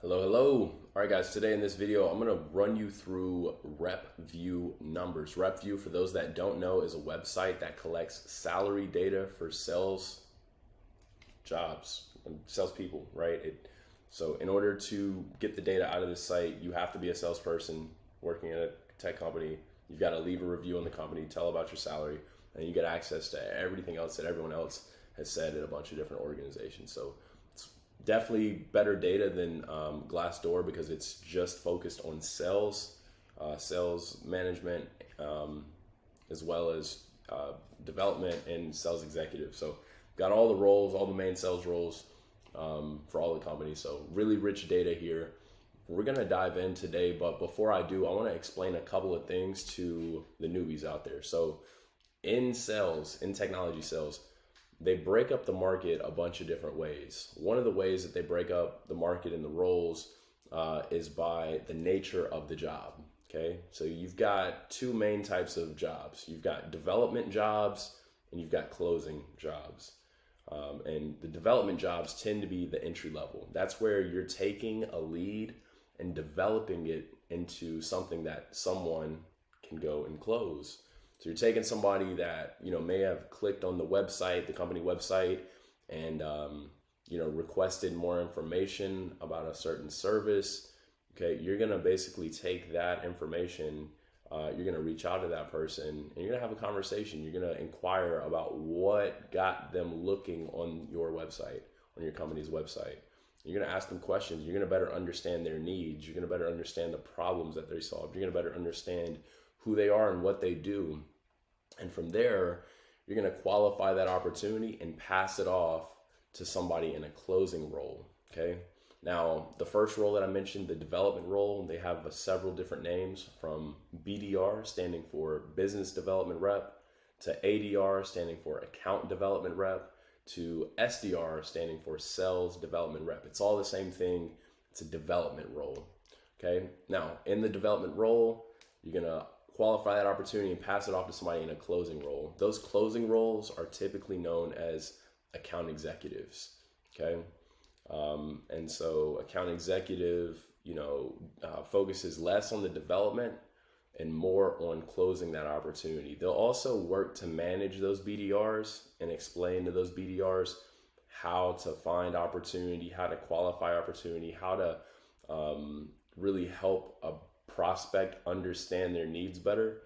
Hello, hello. All right, guys, today in this video, I'm going to run you through RepView numbers. RepView, for those that don't know, is a website that collects salary data for sales jobs and salespeople, right? So in order to get the data out of this site, you have to be a salesperson working at a tech company. You've got to leave a review on the company, tell about your salary, and you get access to everything else that everyone else has said at a bunch of different organizations. So it's definitely better data than Glassdoor because it's just focused on sales, sales management, as well as development and sales executive. So got all the roles, all the main sales roles for all the companies. So really rich data here. We're going to dive in today, but before I do, I want to explain a couple of things to the newbies out there. So in sales, in technology sales, they break up the market a bunch of different ways. One of the ways that they break up the market and the roles is by the nature of the job. Okay, so you've got two main types of jobs. You've got development jobs and you've got closing jobs. And the development jobs tend to be the entry level. That's where you're taking a lead and developing it into something that someone can go and close. So you're taking somebody that, may have clicked on the website, the company website, and, requested more information about a certain service. Okay, you're going to basically take that information, you're going to reach out to that person and you're going to have a conversation. You're going to inquire about what got them looking on your website, on your company's website. You're going to ask them questions. You're going to better understand their needs. You're going to better understand the problems that they solve. You're going to better understand who they are and what they do. And from there, you're going to qualify that opportunity and pass it off to somebody in a closing role. Okay. Now, the first role that I mentioned, the development role, they have several different names, from BDR, standing for Business Development Rep, to ADR, standing for Account Development Rep, to SDR, standing for Sales Development Rep. It's all the same thing. It's a development role. Okay. Now, in the development role, you're going to qualify that opportunity and pass it off to somebody in a closing role. Those closing roles are typically known as account executives. Okay. And so account executive, focuses less on the development and more on closing that opportunity. They'll also work to manage those BDRs and explain to those BDRs how to find opportunity, how to qualify opportunity, how to really help a prospect understand their needs better.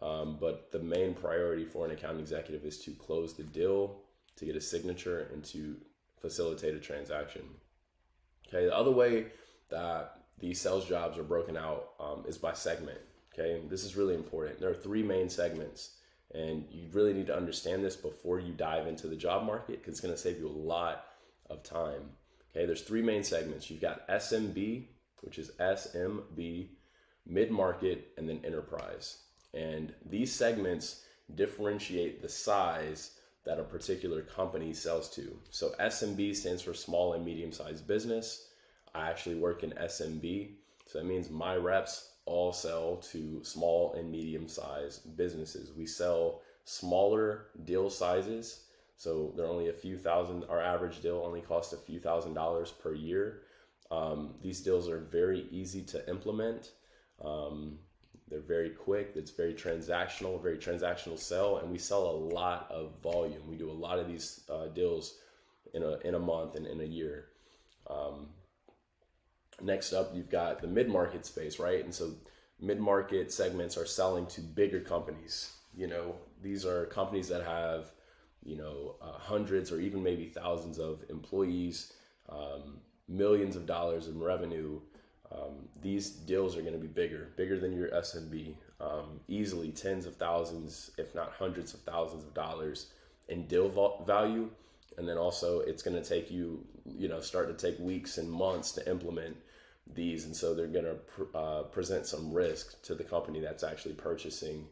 But the main priority for an account executive is to close the deal, to get a signature, and to facilitate a transaction. Okay, the other way that these sales jobs are broken out is by segment. Okay, this is really important. There are three main segments, and you really need to understand this before you dive into the job market, because it's going to save you a lot of time. Okay, there's three main segments. You've got SMB, which is SMB, mid-market, and then enterprise. And these segments differentiate the size that a particular company sells to. So SMB stands for small and medium-sized business. I actually work in SMB. So that means my reps all sell to small and medium-sized businesses. We sell smaller deal sizes. So they're only a few thousand. Our average deal only costs a few $1,000s per year. These deals are very easy to implement. They're very quick. It's very transactional sell, and we sell a lot of volume. We do a lot of these deals in a month and in a year. Next up, you've got the mid-market space, right? And so mid-market segments are selling to bigger companies. These are companies that have, hundreds or even maybe thousands of employees, millions of dollars in revenue. These deals are going to be bigger than your SMB, easily tens of thousands, if not hundreds of thousands of dollars in deal value. And then also it's going to take you, start to take weeks and months to implement these. And so they're going to present some risk to the company that's actually purchasing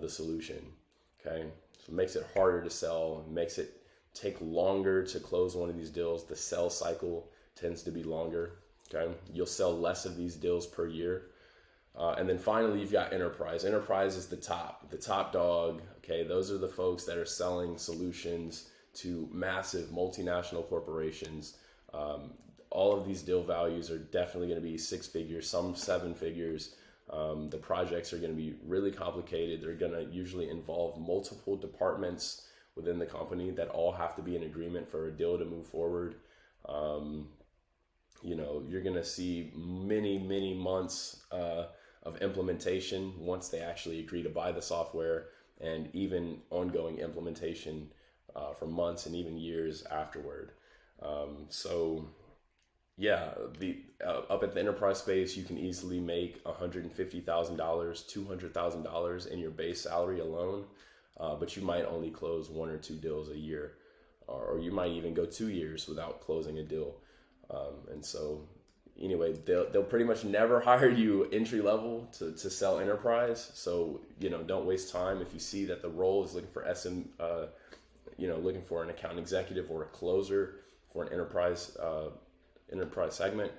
the solution. Okay. So it makes it harder to sell, makes it take longer to close one of these deals. The sales cycle tends to be longer. Okay, you'll sell less of these deals per year. And then finally, you've got enterprise. Enterprise is the top dog. Okay, those are the folks that are selling solutions to massive multinational corporations. all of these deal values are definitely going to be 6 figures, some 7 figures. The projects are going to be really complicated. They're going to usually involve multiple departments within the company that all have to be in agreement for a deal to move forward. You're going to see many months of implementation once they actually agree to buy the software, and even ongoing implementation for months and even years afterward. Up at the enterprise space, you can easily make $150,000, $200,000 in your base salary alone, but you might only close 1 or 2 deals a year, or you might even go 2 years without closing a deal. They'll pretty much never hire you entry level to sell enterprise. So, don't waste time. If you see that the role is looking for looking for an account executive or a closer for an enterprise segment,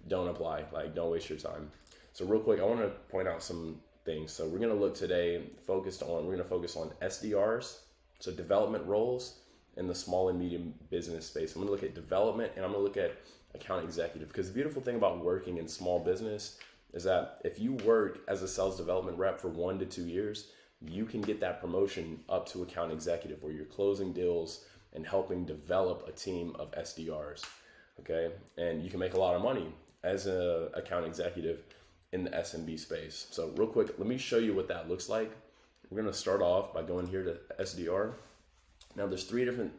don't apply. Don't waste your time. So real quick, I want to point out some things. So we're going to look today we're going to focus on SDRs, so development roles in the small and medium business space. I'm going to look at development, and I'm going to look at account executive, because the beautiful thing about working in small business is that if you work as a sales development rep for 1 to 2 years, you can get that promotion up to account executive, where you're closing deals and helping develop a team of SDRs. Okay, and you can make a lot of money as an account executive in the SMB space. So real quick, let me show you what that looks like. We're going to start off by going here to SDR. Now there's 3 different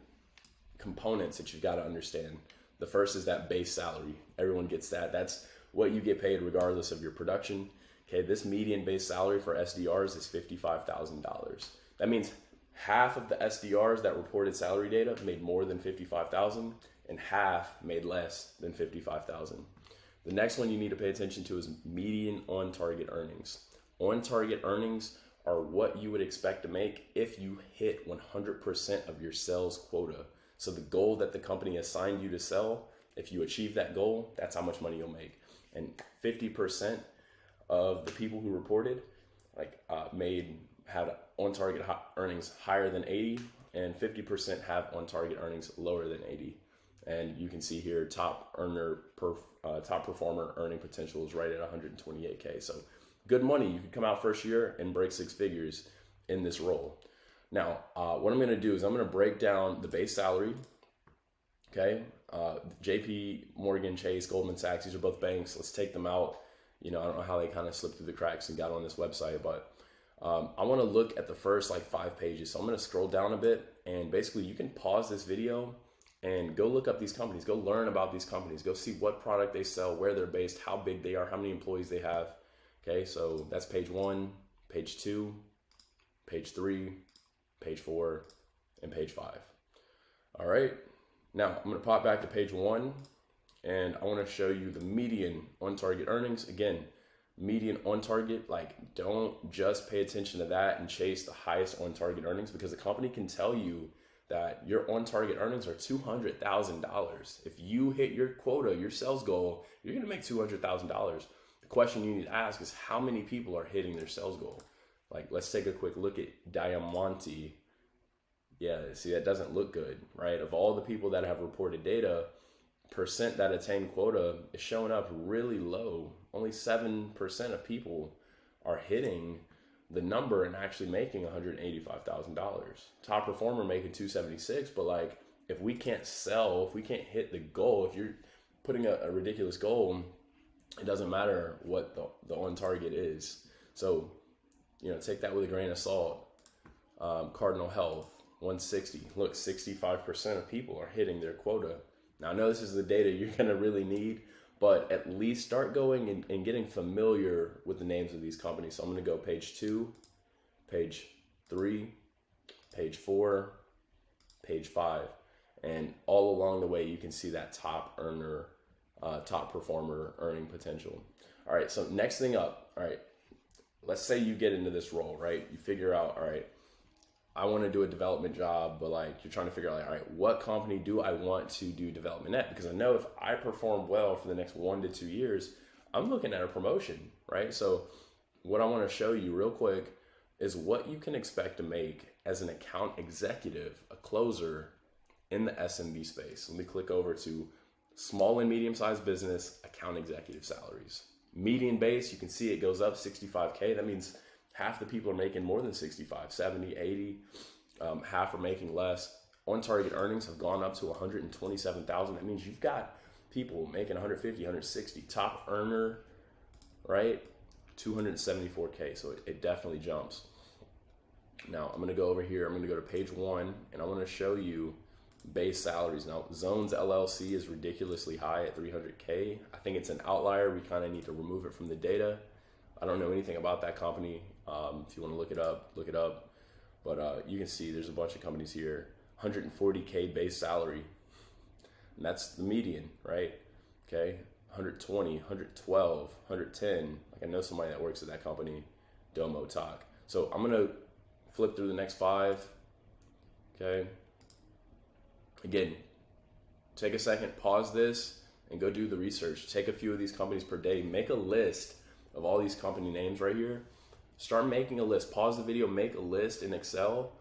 components that you've got to understand. The first is that base salary. Everyone gets that. That's what you get paid regardless of your production. Okay, this median base salary for SDRs is $55,000. That means half of the SDRs that reported salary data made more than $55,000, and half made less than $55,000. The next one you need to pay attention to is median on-target earnings. On-target earnings are what you would expect to make if you hit 100% of your sales quota. So the goal that the company assigned you to sell, if you achieve that goal, that's how much money you'll make. And 50% of the people who reported had on-target earnings higher than 80, and 50% have on-target earnings lower than 80. And you can see here, top performer earning potential is right at 128K. So good money. You could come out first year and break 6 figures in this role. Now, what I'm going to do is I'm going to break down the base salary. Okay. JP Morgan, Chase, Goldman Sachs, these are both banks. Let's take them out. I don't know how they kind of slipped through the cracks and got on this website, but I want to look at the first 5 pages. So I'm going to scroll down a bit, and basically you can pause this video and go look up these companies, go learn about these companies, go see what product they sell, where they're based, how big they are, how many employees they have. Okay, so that's page 1, page 2, page 3, page 4, and page 5. All right, now I'm gonna pop back to page 1, and I wanna show you the median on target earnings. Again, median on target, don't just pay attention to that and chase the highest on target earnings, because the company can tell you that your on-target earnings are $200,000. If you hit your quota, your sales goal, you're gonna make $200,000. The question you need to ask is how many people are hitting their sales goal? Let's take a quick look at Diamante. Yeah, see, that doesn't look good, right? Of all the people that have reported data, percent that attain quota is showing up really low. Only 7% of people are hitting the number and actually making $185,000. Top performer making $276, but if we can't sell, if we can't hit the goal, if you're putting a ridiculous goal, it doesn't matter what the on target is. So, take that with a grain of salt. Cardinal Health, 160. Look, 65% of people are hitting their quota. Now, I know this is the data you're gonna really need, but at least start going and getting familiar with the names of these companies. So I'm going to go page 2, page 3, page 4, page 5. And all along the way, you can see that top performer earning potential. All right, so next thing up, all right, let's say you get into this role, right? You figure out, all right, I want to do a development job, but you're trying to figure out, all right, what company do I want to do development at? Because I know if I perform well for the next 1 to 2 years, I'm looking at a promotion, right? So what I want to show you real quick is what you can expect to make as an account executive, a closer in the SMB space. Let me click over to Small and medium-sized business account executive salaries. Median base, you can see it goes up 65K. That means half the people are making more than 65, 70, 80. Half are making less. On target earnings have gone up to 127,000. That means you've got people making 150, 160. Top earner, right? 274K. So it definitely jumps. Now I'm going to go over here. I'm going to go to page 1 and I want to show you base salaries. Now Zones LLC is ridiculously high at 300K. I think it's an outlier. We kind of need to remove it from the data. I don't know anything about that company. If you want to look it up, look it up. But you can see there's a bunch of companies here. 140K base salary. And that's the median, right? Okay. 120, 112, 110. Like I know somebody that works at that company, Domo Talk. So I'm going to flip through the next 5. Okay. Again, take a second, pause this, and go do the research. Take a few of these companies per day. Make a list of all these company names right here. Start making a list. Pause the video, make a list in Excel,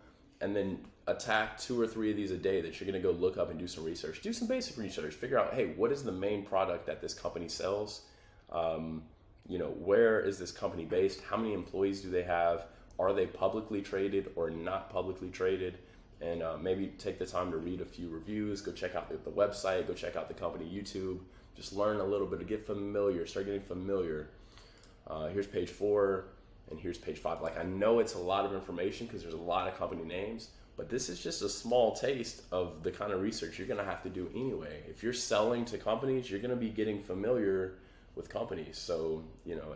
and then attack 2 or 3 of these a day that you're going to go look up and do some research. Do some basic research. Figure out, hey, what is the main product that this company sells? Where is this company based? How many employees do they have? Are they publicly traded or not publicly traded? And maybe take the time to read a few reviews, go check out the website, go check out the company YouTube, just learn a little bit to get familiar, start getting familiar. Here's page 4 and here's page 5. Like I know it's a lot of information because there's a lot of company names, but this is just a small taste of the kind of research you're gonna have to do anyway. If you're selling to companies, you're gonna be getting familiar with companies. So,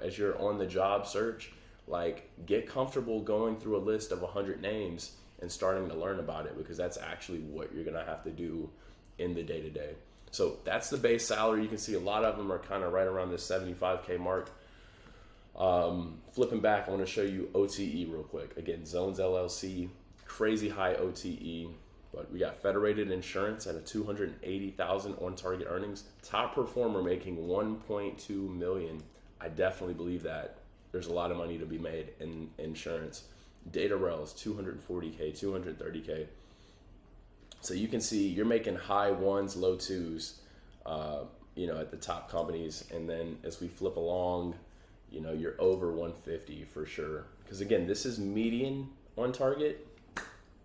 as you're on the job search, like get comfortable going through a list of 100 names and starting to learn about it, because that's actually what you're gonna have to do in the day-to-day. So that's the base salary. You can see a lot of them are kind of right around this 75K mark. Flipping back, I wanna show you OTE real quick. Again, Zones LLC, crazy high OTE, but we got Federated Insurance at a 280,000 on target earnings. Top performer making 1.2 million. I definitely believe that there's a lot of money to be made in insurance. DataRels, 240K, 230K. So you can see you're making high 1s, low 2s, at the top companies. And then as we flip along, you're over 150 for sure. Because again, this is median on target.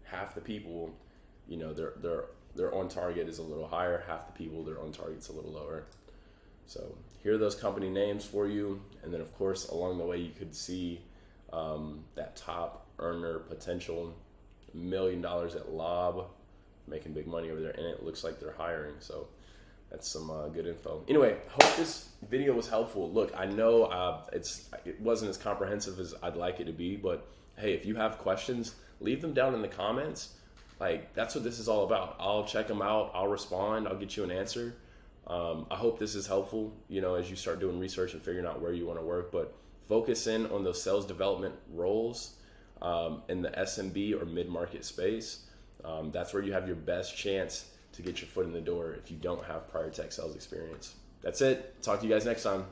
Half the people, their on target is a little higher. Half the people, their on target's a little lower. So here are those company names for you. And then of course, along the way, you could see that top earner potential, $1 million at Lob, making big money over there, and it looks like they're hiring. So that's some good info. Anyway, hope this video was helpful. Look, I know it wasn't as comprehensive as I'd like it to be, but hey, if you have questions, leave them down in the comments. Like that's what this is all about. I'll check them out. I'll respond. I'll get you an answer. I hope this is helpful, as you start doing research and figuring out where you want to work, but focus in on those sales development roles in the SMB or mid-market space. That's where you have your best chance to get your foot in the door if you don't have prior tech sales experience. That's it. Talk to you guys next time.